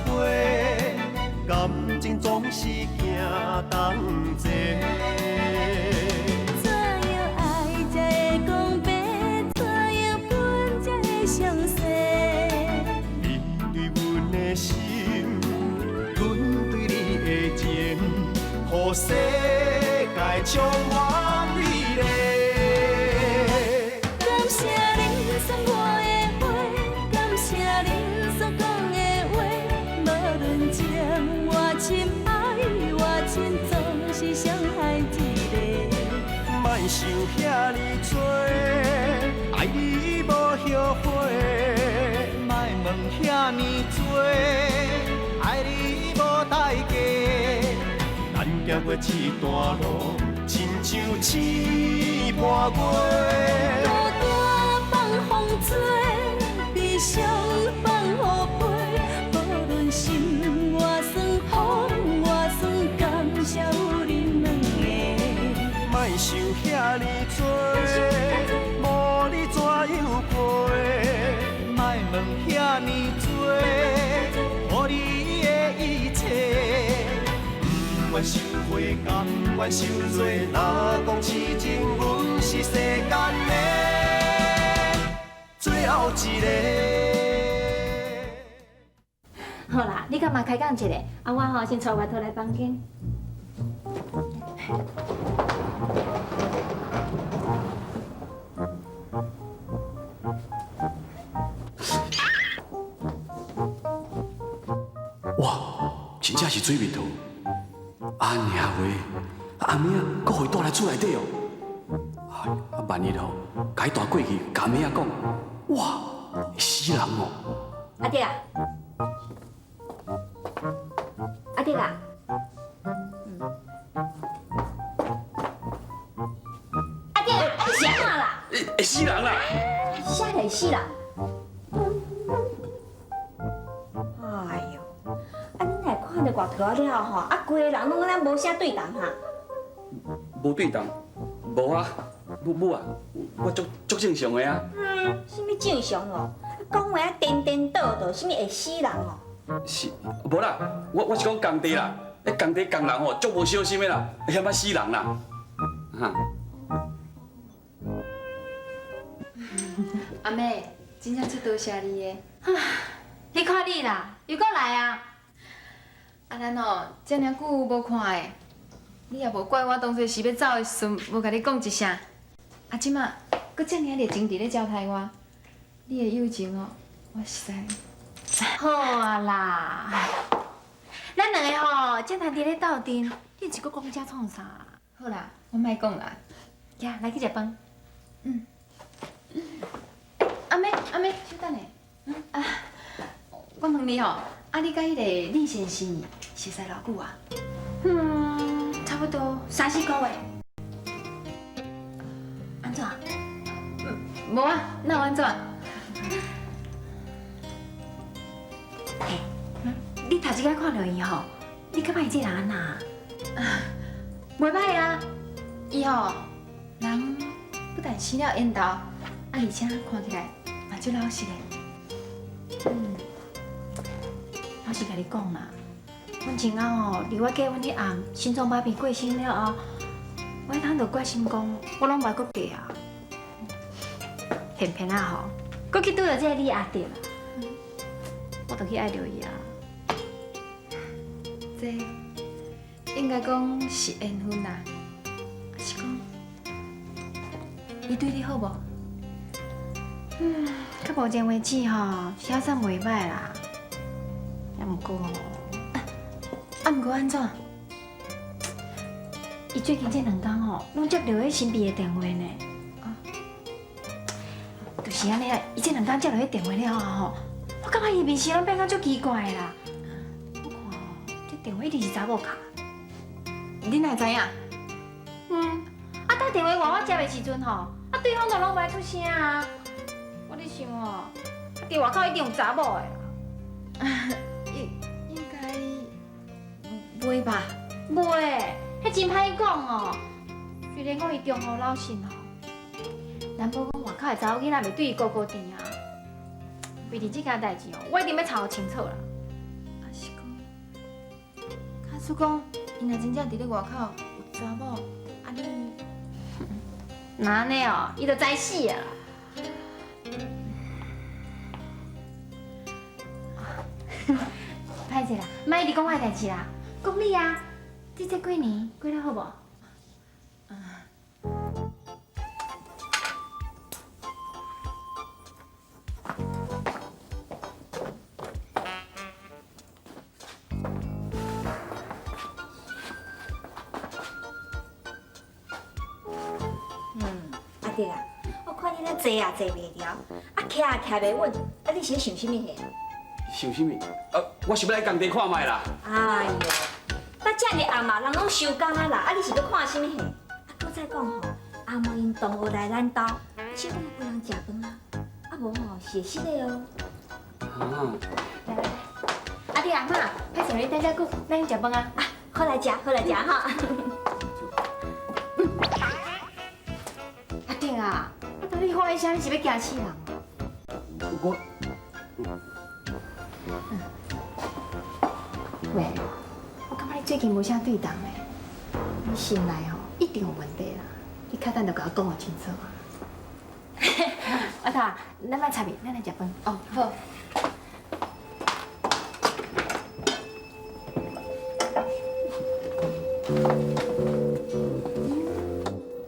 花，感情总是行同齐。怎样爱才会讲白？怎样分才会详细？你对阮的心，阮对你的情，予世界充满美丽。感谢你送我的花，感谢你所讲的话，无论情我深爱我深，总是伤害一个。莫想遐尼多，爱你无后悔。莫问遐尼多，爱你无代价。咱行过这段路，亲像刺破月。孤单放风吹，悲伤放雨飞。无论心外酸，风外酸，感谢有恁两个。莫想遐尼多，无你怎样陪？莫问遐尼多，予你的一切。不愿收回，甘愿受罪。若讲痴情，阮是世间的最后一个。好啦，你干嘛开讲一个？啊，我吼先带外头来房间。哇，真正是水蜜桃。啊娘喂，暗暝搁会带来厝内底哦。啊，万一吼，甲伊带过去，甲妹仔讲，哇，会死人哦。阿弟啊，阿弟啊，阿弟啊，你啥啦？会死人啦！啥会死人？哎哟，啊，你来看到外头了吼，啊，规个人拢敢若无啥对谈哈。无对当，无啊，母啊，我足正常的啊。什么正常哦？讲话啊颠颠倒倒，什么会死人哦？是，无啦，我是讲工地啦，工地工人吼足无小心的啦，会险啊死人啦。哈。阿妹，真正足多谢你的。你看你啦，又搁来啊！啊，咱哦，遮尔久无看的，你也无怪我当初是要走的时阵无甲你讲一声。啊，即马搁遮尔热情伫咧招待我，你的友情哦，我实在。好啊啦，咱两个吼，才谈伫咧斗阵，你一个讲遮创啥？好啦，我莫讲啦。呀，来去食饭。阿妹，稍等下。我问你哦，啊，你甲迄个李先生熟识偌久啊？差不多3、4个月。安怎？无啊，那有安怎？嘿，你头一摆看到伊吼，你感觉伊这人安那？袂歹啊，伊吼人不但生了缘投，啊，而且看起来嘛足老实的。老实甲你讲啦，阮前仔吼，离我结婚迄暗，心脏麻痹过身了后，我迄趟就决心讲，我拢袂搁嫁啊。偏偏啊吼，搁去拄着这个李阿弟啦，我就去爱着伊啊。这应该讲是缘分啦，还是讲伊对你好无？到目前为止吼，是还算袂歹啦。也毋过吼，毋过安怎？伊最近这2天吼，拢接到迄神秘的电话呢。就是安尼啊，伊这2天接到迄电话了后吼，我感觉伊面色拢变甲足奇怪的啦。我看吼，这电话一定是查某卡。你哪会知影？打电话换我接的时阵吼，啊对方就拢袂出声啊。我咧想吼，伫外口一定有查某的啦。应该袂吧？袂，迄真歹讲哦。虽然讲伊忠厚老实吼，难保讲外口的查某囡仔袂对伊勾勾甜啊。为着这件代志哦，我一定要查清楚啦。叔公，伊若真正伫咧外口有查某，啊你，哪安尼哦？伊就知死啊！歹势啦，莫一直讲我的代志啦，讲你啊，你这几年过得好无？阿弟啊，我看你咧坐也坐袂牢，啊徛也徛袂稳，啊你是想什么嘿？想什么？我是要来工地看卖啦。哎呦，那遮尔暗嘛，人拢收工啊啦，啊你是要看什么嘿？啊，搁再讲吼，阿嬷因同学来咱家，少年陪人食饭啊，啊无吼是会失礼哦。啊，来来来，阿弟阿妈，歹势你等遮久，咱去食饭啊！啊，好来食，好来食哈。阿弟啊，我等你喊一声，你是要惊死人？我喂，我感觉你最近无啥对当嘞，你心内吼一定有问题啦，你较等就甲我讲清楚啊。阿头，咱莫插面，咱来食饭。哦好。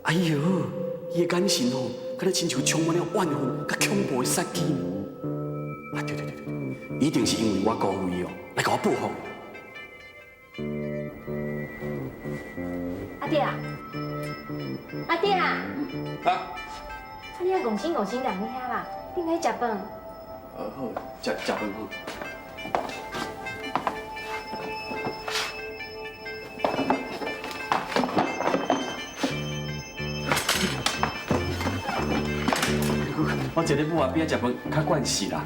哎呦，伊的眼神哦，敢若亲像充满了怨妇甲恐怖的杀机。啊，对，一定是因为我辜负伊哦，来甲我报复。阿弟啊，阿弟啊，啊，你啊戆心戆心两个遐啦，你来食饭。好，食饭吼。我坐咧母阿边食饭较惯势啦。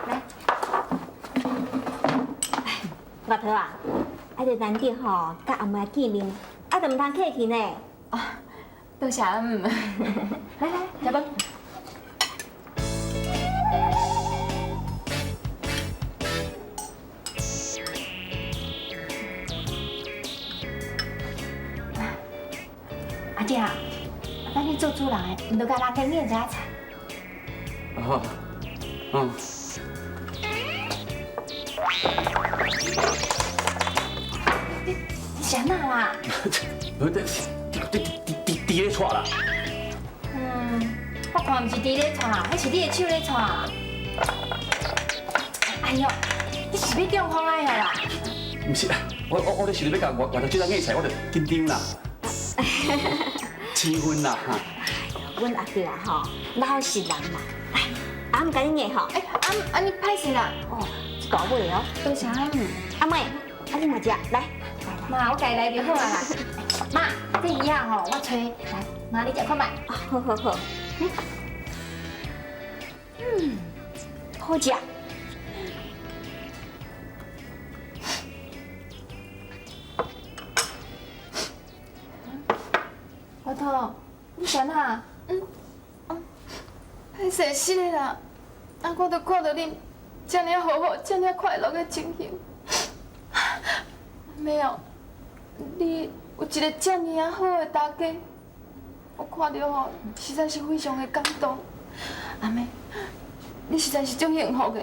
来，外头啊，啊着难得吼，甲阿嬷见面，啊着毋通客气呢。哦，多谢阿姆。来来，食饭。阿弟啊，咱你做主人的，毋着甲人跟你的食菜。好，嗯。你啥哪啦？我伫咧错啦。我看毋是伫咧吵啦，迄是你的手咧吵啦。哎呦，你是要中风啊呀啦？唔是，我咧想要甲外头即个硬菜，我着紧张啦。气氛啦哈。阮阿弟啊吼，老实人嘛，来，阿姆甲你硬吼。哎，阿你歹势啦。哦，一大尾哦。多谢阿姆。阿妹，啊你嘛食，来。妈，我家来就好啊啦。妈，这一样吼，我吹。来，妈你食看卖。好好好。好食。我头，你啥哪？歹势死咧啦！啊，我都看到恁遮尔好好、遮尔快乐的情形。没有，你有一个遮尔好的大家，我看到吼，实在是非常的感动。阿妹，你实在是足幸福的。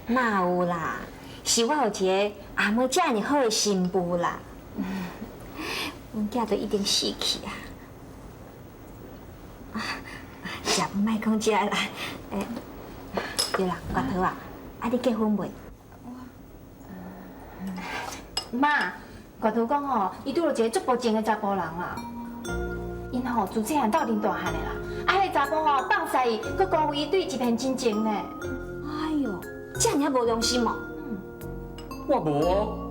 哪有啦？是我有一个阿妹遮尔好的媳妇啦。阮囝都已经死去啊！食饭莫讲遮啦，对啦，骨头啊，啊你结婚未？妈，大头讲吼，伊拄到一个足无情的查甫人啦。因吼自细汉斗阵大汉的啦，啊，迄个查甫吼放肆伊，佮辜负伊对一片真情呢。哎呦，遮尔无良心哦！我无哦。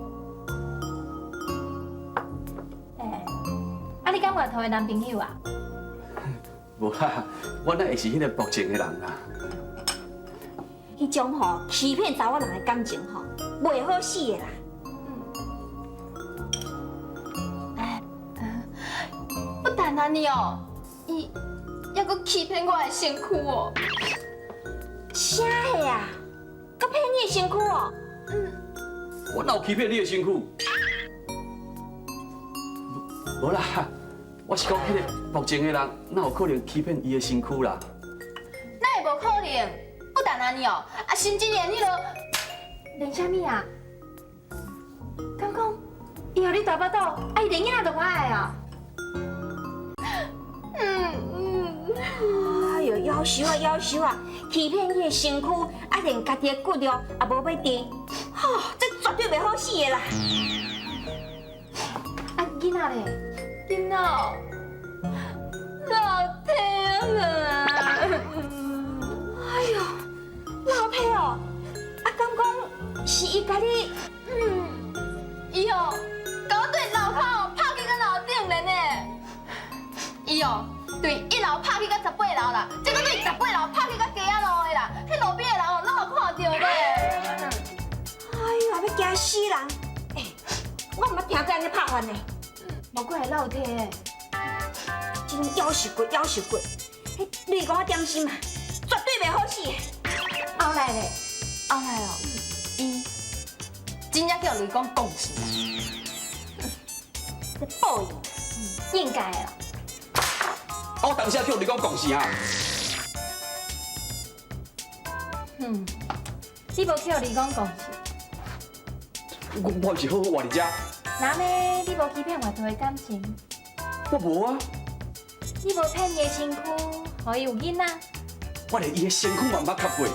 啊，你敢外头的男朋友啊？无啦，我哪会是迄个薄情的人啊？迄种吼欺骗查某人的感情吼，袂好死的啦。不但安尼哦，伊还阁欺骗我的身躯哦。啥的啊？佮骗你的身躯哦？我哪有欺骗你的身躯？无啦，我是讲迄个目前的人，哪有可能欺骗伊的身躯啦？那也无可能，不但安尼哦，啊，甚至连迄个连啥物啊？刚讲伊互你大巴肚，啊，伊连囝仔都我爱啊！哎呦，夭寿啊！欺骗伊的身躯，啊，连家己的骨肉也无要治，吼，这绝对袂好死的啦！啊，囡仔咧？囡仔老天啊！哎呦，老皮哦，啊，敢讲是伊家己，伊哦，甲我对楼口拍去到楼顶咧呢。伊哦，对1楼拍去到18楼啦，结果对18楼拍去到街仔路的啦，迄路边的人哦，拢有看到咧。哎呦，要惊死人！哎，我毋捌听过安尼拍法呢，无怪会老体的。真夭寿骨，迄你讲我点心啊，绝对袂好死的。后来咧，后来哦，伊真正叫雷公讲死啦。这报应，应该的啦。我当时叫你讲讲是啊，你无去互你讲讲是，我是好好活伫遮，那么你无欺骗外头的感情，我无啊，你无骗伊的身躯，互伊有囡仔。我连伊的身躯嘛毋捌吸过。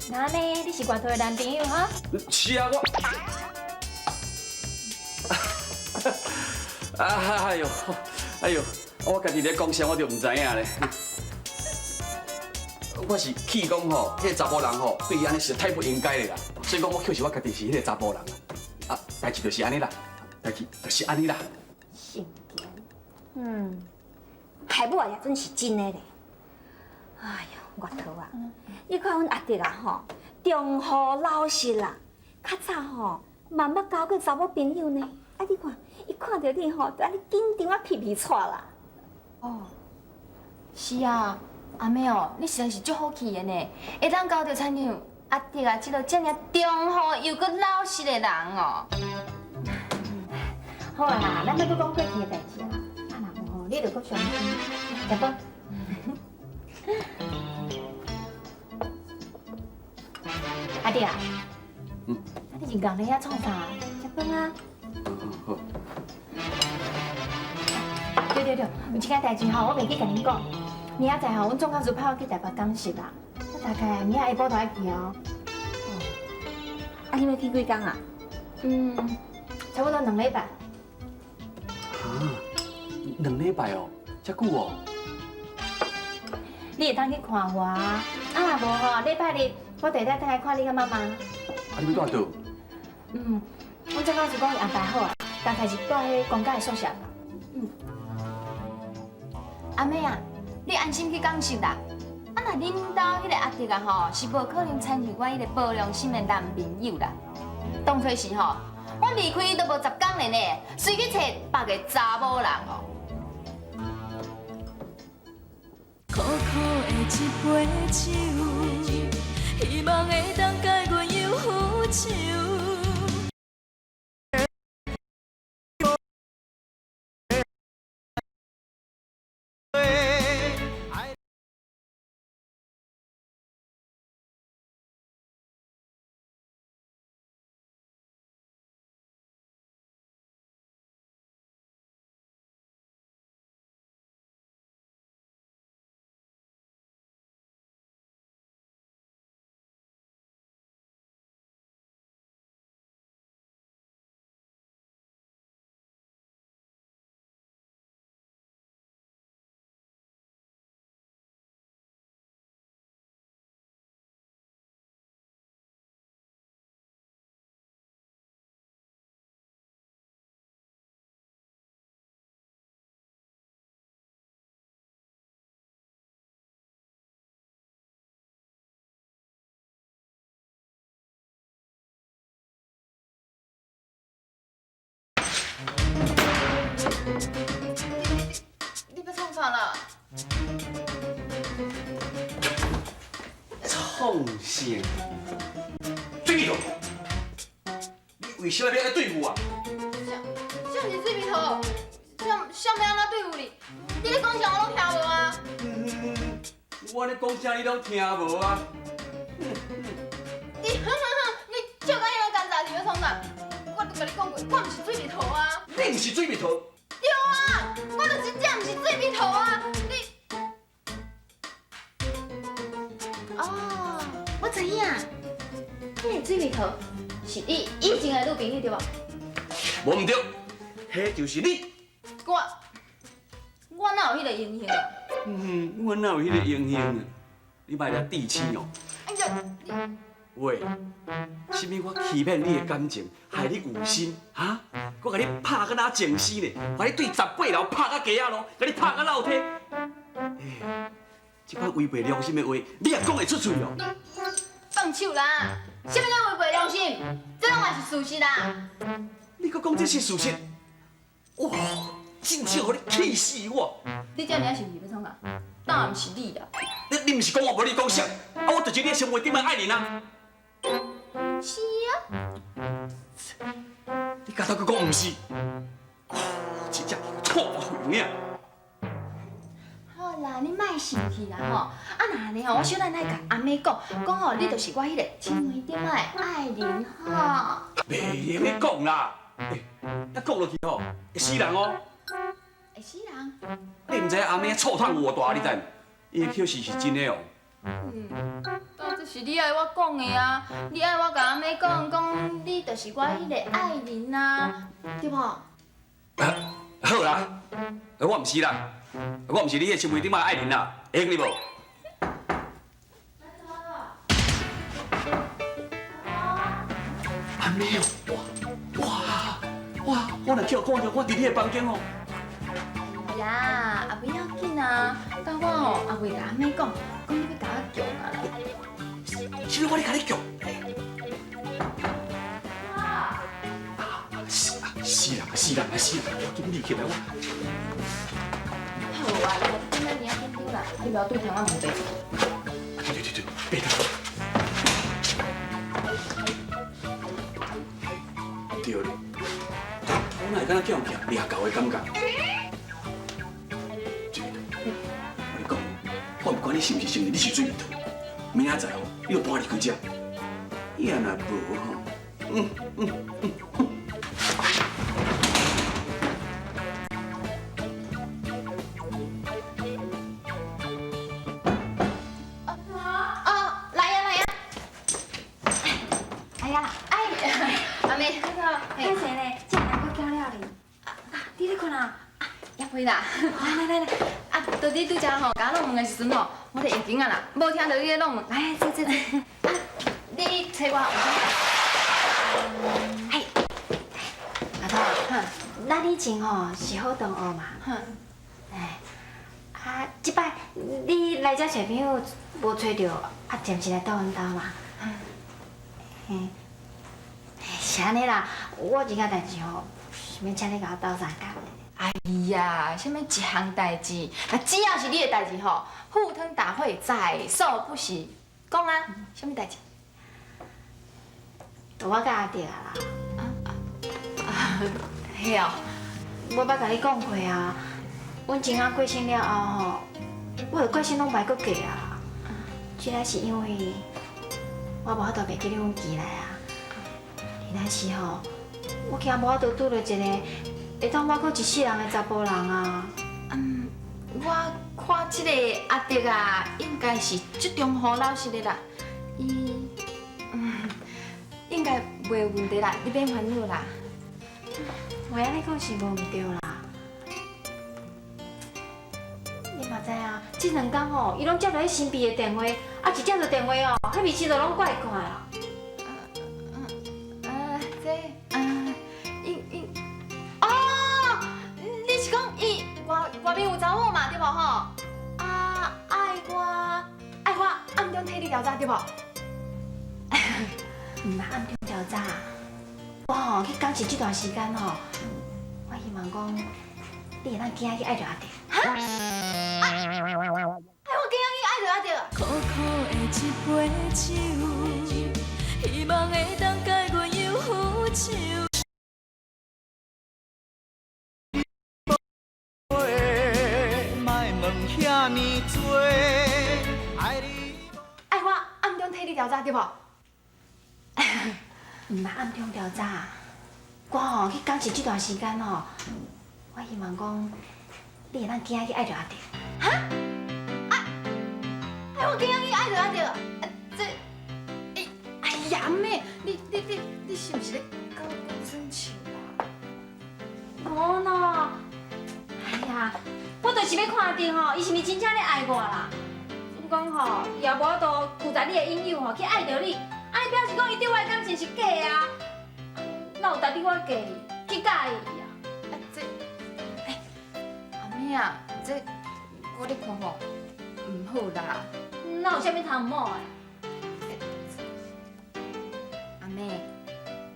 那呢，你是外头的男朋友哈？是啊，我。哎呦，我家己咧讲啥我就唔知影咧。我是气讲吼，迄个查甫人吼，对伊安尼实在太不应该了啦。所以讲我确实我家己是迄个查甫人啊，代志就是安尼啦，代志就是安尼啦。性格，害母也真是真的咧。哎呦，岳头啊，你看阮阿弟啊吼，忠厚老实啦，较早吼嘛捌交过查某朋友呢。啊，你看，伊看到你吼，就安尼紧张啊，皮喘啦。哦，是啊，阿妹哦，你实在是足好气的呢，会当交到亲像阿弟啊，这个这么忠厚又搁老实的人哦。好啊啦，咱要搁讲过去的代志啊。啊若有吼，你着搁伤心，食饭。阿弟啊，啊你是讲你遐创啥？食饭啊。好。对，有一件代志吼，我袂记甲恁讲。明仔载吼，阮总干事派我去台北讲实啦。我大概明仔下晡就爱去哦。啊，你要去几工啊？差不多2礼拜。啊，2礼拜哦，遮久哦。你会当去看我啊？啊若无吼，礼拜日我第日等来看你甲妈妈。啊，你要住倒？阮总干事讲伊安排好啊，大概是住迄公家的宿舍啦。阿妹啊，你安心去讲实啦。啊，若恁兜迄个阿弟啊吼，是无可能参与我迄个包容心的男朋友啦。当作是吼，我离开都无10天咧呢，随去找别个查某人哦。苦苦的一杯酒，希望会当解阮忧愁。你要创啥啦？创啥？水头，你为什么要来对付我？啥是水蜜桃？啥要安怎对付你？你咧讲啥我拢听无啊！我咧讲啥你拢听无啊？你笑甲迄个干杂是要创啥？我都甲你讲过，我毋是水蜜桃啊！你毋是水蜜桃，对啊，我就真正毋是水蜜桃啊！你哦，我知影，迄个水蜜桃是你以前的女朋友对吧？无毋对，迄就是你。我哪有迄个英雄啊？我哪有迄个英雄啊？你莫来地气哦！哎呀，你喂，是物我欺骗你的感情，害你有心哈？我甲你拍到哪情死呢？把你对18楼拍到鸡仔路，甲你拍到楼梯。这款违背良心的话，你也讲会出嘴哦？放手啦！什么叫违背良心？这拢嘛是事实啦！你搁讲这是事实？哇！真正互你气死我！你这样是不是要创啥？当然是你啦！你毋是讲我无你讲啥？啊，我就是你的生活顶的爱人啊！是啊，你家头搁讲毋是？真正错回命！好啦，你莫生气啦吼！啊，那安尼吼，我小奶奶甲阿妹讲吼，你就是我迄个青梅竹马的爱人吼。袂用咧讲啦，那讲落去吼会死人哦！会死人？你毋知阿妹臭汤有多大，你知？伊的口是真的哦。但这是你爱我讲的啊！你爱我甲阿妹讲，你就是我迄个爱人啊，对无？好啦，我毋是啦，我毋是你的青梅竹马爱人啦，会用你无？阿妹哦，哇！我若叫我伫你的房间哦。呀，也不要紧啊，等我吼也袂甲阿妹讲你要甲我强啊啦。是我咧甲你叫。死人，紧立起来我。好啊，你今仔日紧张啦，你不要对台湾无白做。对，别动。对咧，我哪会敢若叫人掠掠狗的感觉？我讲，我毋管你是毋是承认你是水蜜桃，明仔载哦，你就搬离开遮。伊若无吼，阿妹，歹势呢，这两个叫了哩。你咧困啊？也袂啦。来，啊，到你拄则吼，甲我弄问的时阵吼，我就会惊啊啦，无听到你咧弄问。来，坐。啊，你找我有啥？嘿，阿头，咱以前吼是好同学嘛，哎，啊，即摆你来遮找朋友无找着，啊，暂时来倒阮兜嘛，嘿。是安尼啦，我有一件代志吼，想要请你甲我斗相共。哎呀，什么一项代志？那只要是你的代志吼，赴汤蹈火在所不惜。讲啊，什么代志？就我甲阿弟啊啦。嘿哦，我捌甲你讲过啊，阮前仔过身了后吼，我就决心拢袂搁嫁啊。主要是因为我无法度袂记你阮寄来啊。但是吼，我惊无法度拄到一个会当我过一世人的查甫人啊。我看这个阿迪啊，应该是这中好老实的啦，伊应该袂有问题啦，你免烦恼啦。话安尼讲是无毋对啦。你嘛知影，这两天吼，伊拢接到迄新秘的电话，啊一接到电话哦，迄味气就拢怪怪啊。你是讲伊外面有查某嘛，对无吼？啊，爱我暗中替你调查，对无？毋捌暗中调查，我吼去讲是这段时间吼，我希望讲你会当今仔去爱着阿弟。哈？爱我今仔去爱着阿弟啊？苦苦的一杯酒，希望会当遐尼多，爱你。爱我暗中替你调查对无？毋捌暗中调查，我吼去讲是这段时间吼，我希望讲你会当今仔去爱着阿弟。哎，我今仔日爱着阿着，这，哎呀妹，你是不是咧搞我真情啊？无喏，哎呀，我就是要看定吼，伊是毋是真正咧爱我啦？不讲吼，也无法度负责你的引诱吼，去爱着你，安尼表示讲伊对我的感情是假的啊？哪有值得我嫁去介意啊？这，阿妹啊，这我咧看吼，唔好啦。哪有啥物通唔好的？阿妹，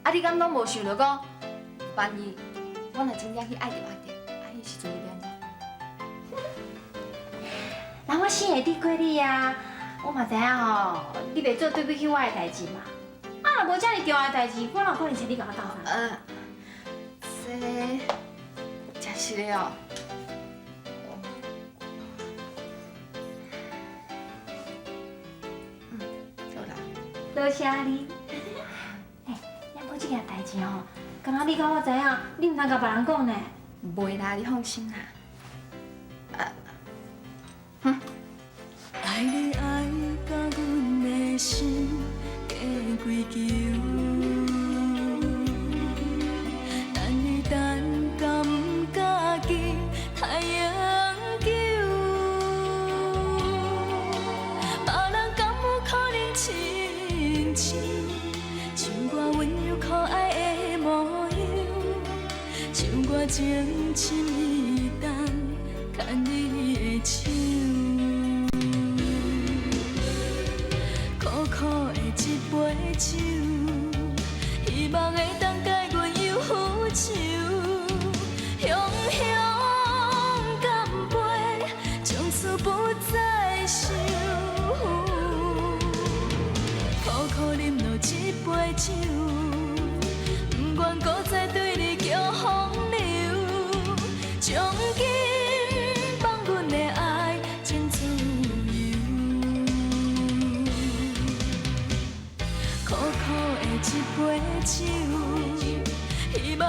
啊你敢拢无想到讲，万一我若真正去爱着阿弟，啊迄时阵会变怎？人我心会抵过你啊，我嘛知影吼，你袂做对不起我的代志嘛。啊，若无遮尔重要的代志，我哪有可能找你甲我斗相？这真是的哦。好啦。多谢你。嘿，咱讲这件代志吼，刚刚你甲我知影，你毋通甲别人讲呢。袂啦，你放心啦。爱你爱甲阮的心加几球，等你等甲毋敢记太阳球，别人敢有可能亲像像我温柔可爱的模样，像我情深意重牵你的手。苦的一杯酒，希望会当解阮忧愁。雄雄干杯，从此不再想。苦苦饮落一杯酒，不愿搁再对你叫风流，从今放阮的爱前自由。苦苦的一杯酒，希望。